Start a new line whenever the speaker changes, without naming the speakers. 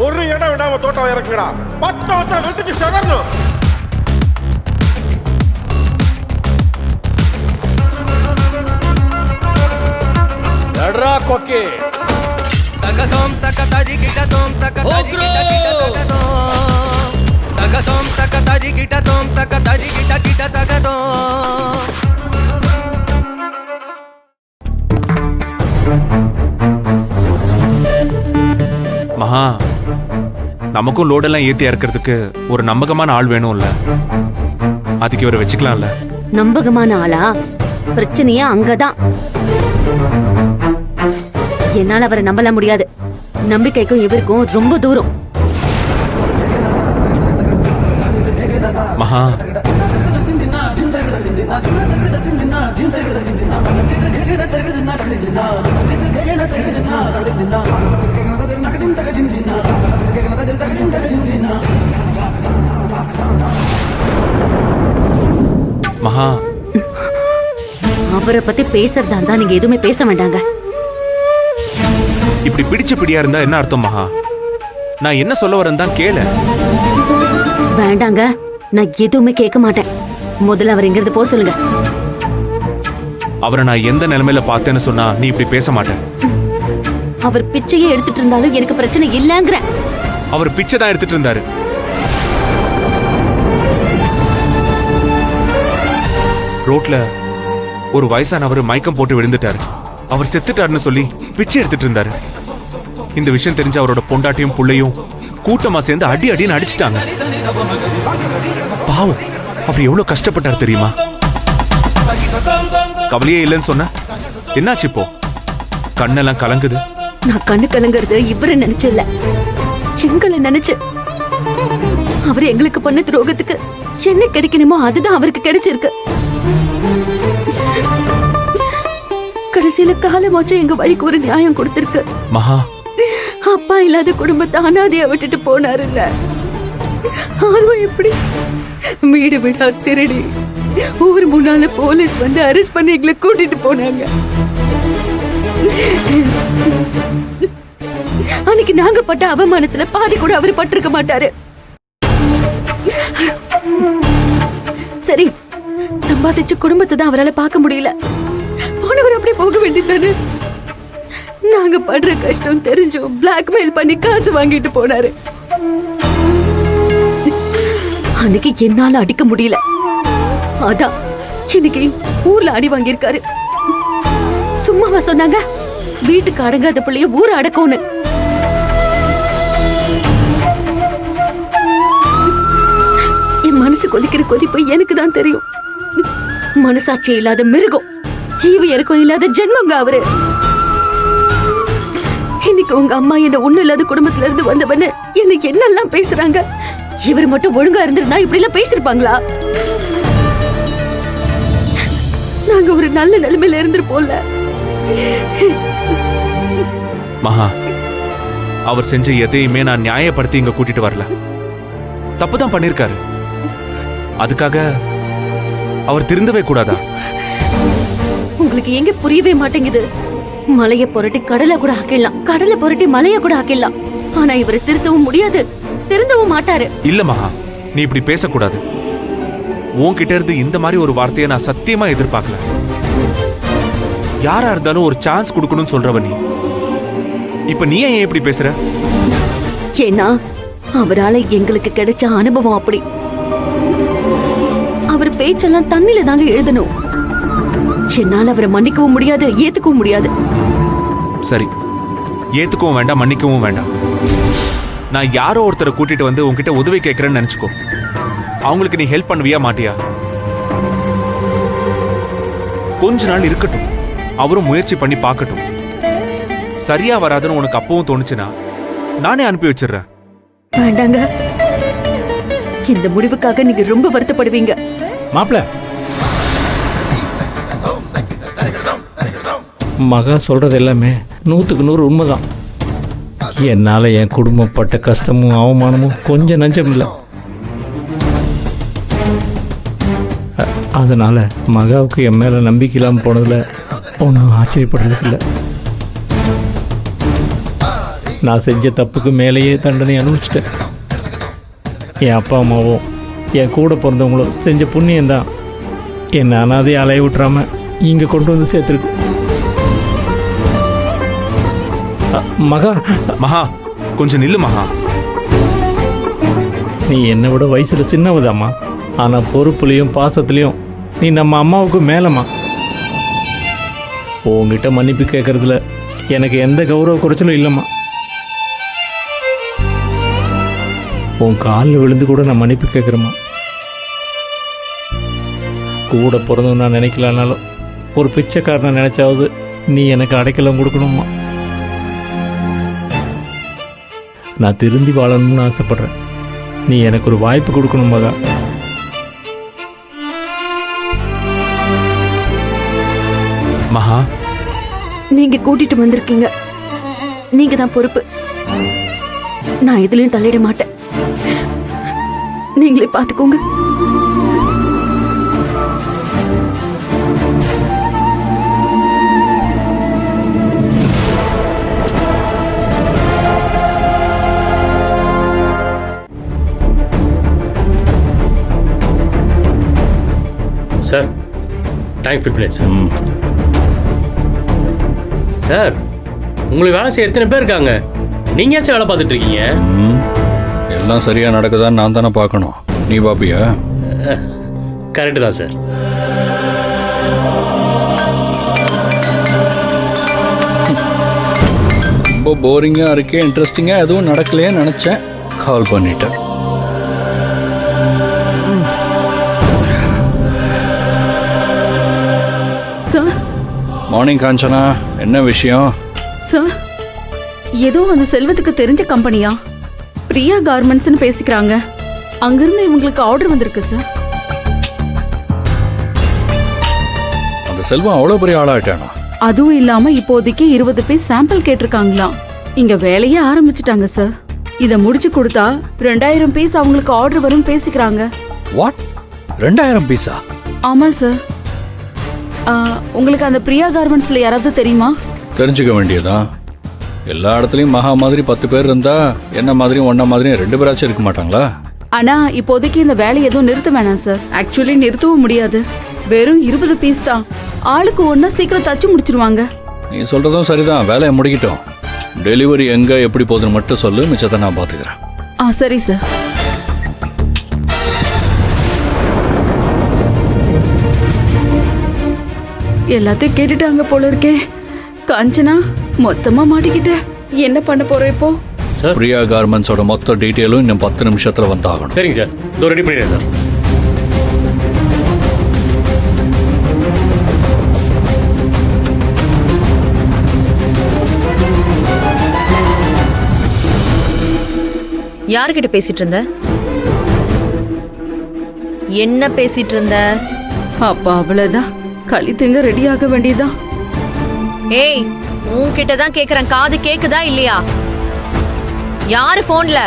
ஒரு இடம் விடாம தோட்டம் இறக்குடா. 10 வருஷம் வெட்டிச்சு செதறணும். எட்ரா கொக்கி.
தகதோம் தகதரி கிடதோம் தகதரி கிடதோம் தகதோம் தகதரி கிடதோம் தகதரி கிட தகதோம்.
மகா, நமக்கும் லோடெல்லாம் ஏத்தி இறக்கிறதுக்கு ஒரு நம்பகமான ஆள் வேணும்ல, அதுக்கு இவரை வச்சுக்கலாம்ல.
நம்பகமான ஆளா? பிரச்சனையே அங்கதான். என்னால அவரை நம்பல முடியாது. நம்பிக்கைக்கும் இவருக்கும் ரொம்ப தூரம்.
மகா, மகா,
அவரை பத்தி பேசுறதா இருந்தா நீங்க எதுவுமே பேச வேண்டாங்க.
இப்படி பிடிச்ச பிடியா இருந்தா என்ன அர்த்தம் மகா? நான் என்ன சொல்ல வரேன் தான் கேளு.
வேண்டாங்க, நான் எதுவுமே கேட்க மாட்டேன். முதல்ல அவர் எங்கிருந்து போக சொல்லுங்க.
அவரை நான் எந்த நிலைமையில பார்த்தேன்னு சொன்னா நீ இப்படி பேச மாட்டேன்.
அவர் பிச்சையே எடுத்துட்டு இருந்தாலும் எனக்கு பிரச்சனை இல்லங்கிற.
அவர் பிச்சை தான் எடுத்துட்டு இருந்தாரு. ரோட்ல ஒரு வயசானவர் மயக்கம் போட்டு விழுந்துட்டாரு. அவர் செத்துட்டாருன்னு சொல்லி பிச்சை எடுத்துட்டு இருந்தாரு. இந்த விஷயம் தெரிஞ்ச அவரோட பொண்டாட்டியும் புள்ளையும் கூட்டமா சேர்ந்து அடி அடின்னு அடிச்சிட்டாங்க. பாவம், அவர் எவ்வளவு கஷ்டப்பட்டார் தெரியுமா? கவலையே இல்லைன்னு சொன்ன என்னாச்சு இப்போ? கண்ணெல்லாம் கலங்குது.
நான் கண்ணு கலங்குறது இவரை நினைச்சு இல்ல, எங்களை நினைச்சு. அவர் எங்களுக்கு பண்ண துரோகத்துக்கு என்ன கிடைக்கணுமோ அதுதான் அவருக்கு கிடைச்சிருக்கு. கடைசியில காலமாச்சும் எங்க வழிக்கு ஒரு நியாயம் கொடுத்திருக்கு.
மகா,
அப்பா இல்லாத குடும்பத்தை அனாதையா விட்டுட்டு போனாருல்ல, அதுவும் எப்படி வீடு வீடா திருடி ஊர் முன்னால போலீஸ் வந்து அரெஸ்ட் பண்ணி எங்களை கூட்டிட்டு போனாங்க. அன்னைக்கு நாங்க பட்ட அவமானத்துல பாதி கூட அவரு பட்டிருக்க மாட்டாரு. சரி, சம்பாதிச்ச குடும்பத்தை தான் அவரால் பார்க்க முடியல. போனவர் அப்படியே போக வேண்டியதானே. நாங்க படுற கஷ்டம் தெரிஞ்சும் பிளாக்மெயில் பண்ணி காசு வாங்கிட்டு போனாரு. அன்னைக்கு என்னால அடிக்க முடியல, அதான் இன்னைக்கு ஊர்ல அடி வாங்கியிருக்காரு. சும்மாவா சொன்னாங்க வீட்டுக்கு அடங்காத பிள்ளைய ஊரை அடக்கும்னு? என் மனசு கொதிக்கிற கொதிப்பு எனக்கு தான் தெரியும். மனசாட்சி இல்லாத மிருகம், ஈவு இறக்கம் இல்லாத ஜென்மங்க அவரு. இன்னைக்கு உங்க அம்மா என்ன ஒண்ணு இல்லாத குடும்பத்துல இருந்து வந்தவன்னு எனக்கு என்னெல்லாம் பேசுறாங்க. இவர் மட்டும் ஒழுங்கா இருந்திருந்தா இப்படி எல்லாம் பேசிருப்பாங்களா? நாங்க ஒரு நல்ல நிலைமையில இருந்திருப்போம்ல.
மகா, அவர் செஞ்ச எதையுமே நான் நியாயப்படுத்தி இங்க கூட்டிட்டு வரல. தப்புதான் பண்ணிருக்காரு. அதுக்காக அவர் திருந்தவே கூடாதா?
உங்களுக்கு எங்க புரியவே மாட்டேங்குது. மலைய புரட்டி கடலை கூட ஆக்கிடலாம், கடலை புரட்டி மலைய கூட ஆக்கிடலாம். ஆனா இவரை திருத்தவும் முடியாது, திருந்தவும் மாட்டாரு.
இல்ல மகா, நீ இப்படி பேசக்கூடாது. உன்கிட்ட இருந்து இந்த மாதிரி ஒரு வார்த்தையை நான் சத்தியமா எதிர்பார்க்கல. யாரா இருந்தாலும் ஒரு சான்ஸ் கொடுக்கணும்னு சொல்றவ நீ. இப்ப நீ ஏன் இப்படி பேசுற?
ஏன்னா அவரால எங்களுக்கு கிடைச்ச அனுபவம் அப்படி. அவர் பேச்செல்லாம் தண்ணில தாங்க எழுதணும். என்னால அவரை மன்னிக்கவும் முடியாது, ஏத்துக்கவும் முடியாது.
சரி, ஏத்துக்கவும் வேண்டாம், மன்னிக்கவும் வேண்டாம். நான் யாரோ ஒருத்தரை கூட்டிட்டு வந்து உன்கிட்ட உதவி கேட்கறேன்னு நினைச்சுக்கோ. அவங்களுக்கு நீ ஹெல்ப் பண்ணுவியா மாட்டியா? கொஞ்ச நாள் இருக்கட்டும், அவரும் முயற்சி பண்ணி பார்க்கட்டும். சரியா வராதுன்னு உனக்கு அப்பவும் தோணுச்சுன்னா நானே அனுப்பி வச்சிடுறேன்.
வேண்டாங்க, இந்த முடிவுக்காக நீங்க ரொம்ப வருத்தப்படுவீங்க.
மாப்பிள்ள, மகா சொல்றது எல்லாமே 100க்கு 100 உண்மைதான். என்னால் என் குடும்பம் பட்ட கஷ்டமும் அவமானமும் கொஞ்சம் நஞ்சம் இல்லை. அதனால் மகாவுக்கு என் மேலே நம்பிக்கை இல்லாமல் போனதில் ஒன்றும் ஆச்சரியப்படுறதுக்கு இல்லை. நான் செஞ்ச தப்புக்கு மேலேயே தண்டனை அனுபவிச்சிட்டேன். என் அப்பா அம்மாவும் என் கூட பிறந்தவங்களும் செஞ்ச புண்ணியம்தான் என்னை அனாதையை அலைய விட்டுறாம இங்கே கொண்டு வந்து சேர்த்துருக்கு. மகா,
மகா கொஞ்சம் நில்லு மகா.
நீ என்னை விட வயசில் சின்னவதாம்மா. ஆனால் பொறுப்புலையும் பாசத்துலேயும் நீ நம்ம அம்மாவுக்கு மேலம்மா. உங்ககிட்ட மன்னிப்பு கேட்கறதுல எனக்கு எந்த கௌரவ குறைச்சலும் இல்லைம்மா. உன் காலில் விழுந்து கூட நான் மன்னிப்பு கேட்குறேம்மா. கூட பிறந்தவன் நான் நினைக்கலனாலும் ஒரு பிச்சைக்காரனை நினைச்சாவது நீ எனக்கு அடைக்கலம் கொடுக்கணும்மா. நான் திருந்தி வாழணும்னு ஆசைப்படுறேன். நீ எனக்கு ஒரு வாய்ப்பு கொடுக்கணும் மகா.
மகா,
நீங்க கூட்டிட்டு வந்திருக்கீங்க, நீங்க தான் பொறுப்பு. நான் எதுலயும் தலையிட மாட்டேன். நீங்களே பாத்துக்கோங்க.
சார் டேங்க் ஃபிட் பண்ணி சார். சார் உங்களுக்கு வேலை செய்ய எத்தனை பேர் இருக்காங்க? நீங்கள் ஏன் சார் வேலை பார்த்துட்டு இருக்கீங்க?
எல்லாம் சரியாக நடக்குதான்னு நான் தானே பார்க்கணும். நீ பாப்பியா?
கரெக்டு தான் சார்.
ரொம்ப போரிங்காக இருக்கே, இன்ட்ரெஸ்டிங்காக எதுவும் நடக்கலையேன்னு நினச்சேன். கால் பண்ணிட்டேன்.
சார்,
மார்னிங் காஞ்சனா, என்ன விஷயம்?
சார், ஏதோ அந்த செல்வத்துக்கு தெரிஞ்ச கம்பெனியா பிரியா கார்மெண்ட்ஸ்னு பேசிக்கிறாங்க. அங்கிருந்து இவங்களுக்கு ஆர்டர் வந்திருக்கு சார்.
அந்த செல்வம் அவ்வளோ பெரிய ஆளாயிட்டானா?
அதுவும் இல்லாம இப்போதைக்கு 20 பீஸ் சாம்பிள் கேட்டிருக்காங்களாம். இங்க வேலையே ஆரம்பிச்சிட்டாங்க சார். இத முடிச்சு கொடுத்தா 2000 பீஸ் அவங்களுக்கு ஆர்டர் வரும் பேசிக்கிறாங்க.
வாட், 2000 பீஸா?
ஆமா சார். உங்களுக்கு அந்த பிரியா கார்மெண்ட்ஸ்ல யாராவது தெரியுமா?
தெரிஞ்சுக்க வேண்டியதான். எல்லா இடத்துலையும் மகா மாதிரி 10 பேர் இருந்தா என்ன மாதிரியும் ஒன்ன மாதிரியும் 2 பேராச்சும் இருக்க மாட்டாங்களா?
ஆனா இப்போதைக்கு இந்த வேலையை எதுவும் நிறுத்த வேணாம் சார். ஆக்சுவலி நிறுத்தவும் முடியாது. வெறும் 20 பீஸ் தான். ஆளுக்கு ஒன்னா சீக்கிரம் தச்சு முடிச்சிருவாங்க.
நீ சொல்றதும் சரிதான். வேலையை முடிக்கிட்டோம். டெலிவரி எங்க எப்படி போகுதுன்னு மட்டும் சொல்லு, மிச்சத்தை நான் பாத்துக்கிறேன்.
சரி சார். எல்லாத்தையும் கேட்டுட்டாங்க போல இருக்கே. காஞ்சனா மொத்தமா மாட்டிக்கிட்டேன். என்ன பண்ண போறோம் இப்போ?
சார்
பிரியா கார்மெண்ட்ஸோட மொத்த டீட்டெயிலும் இன்னும் 10 நிமிஷத்துல வந்தாகணும்.
சரிங்க சார், இதோ ரெடி பண்ணிடுறேன் சார்.
யார்கிட்ட பேசிட்டு இருந்த? என்ன பேசிட்டு இருந்த?
அப்பா அவ்வளவுதான். கழித்துங்க ரெடி ஆக வேண்டியதான்.
ஏய், உன்கிட்ட தான் கேக்குறேன். காது கேக்குதா இல்லையா? யாரு போன்ல?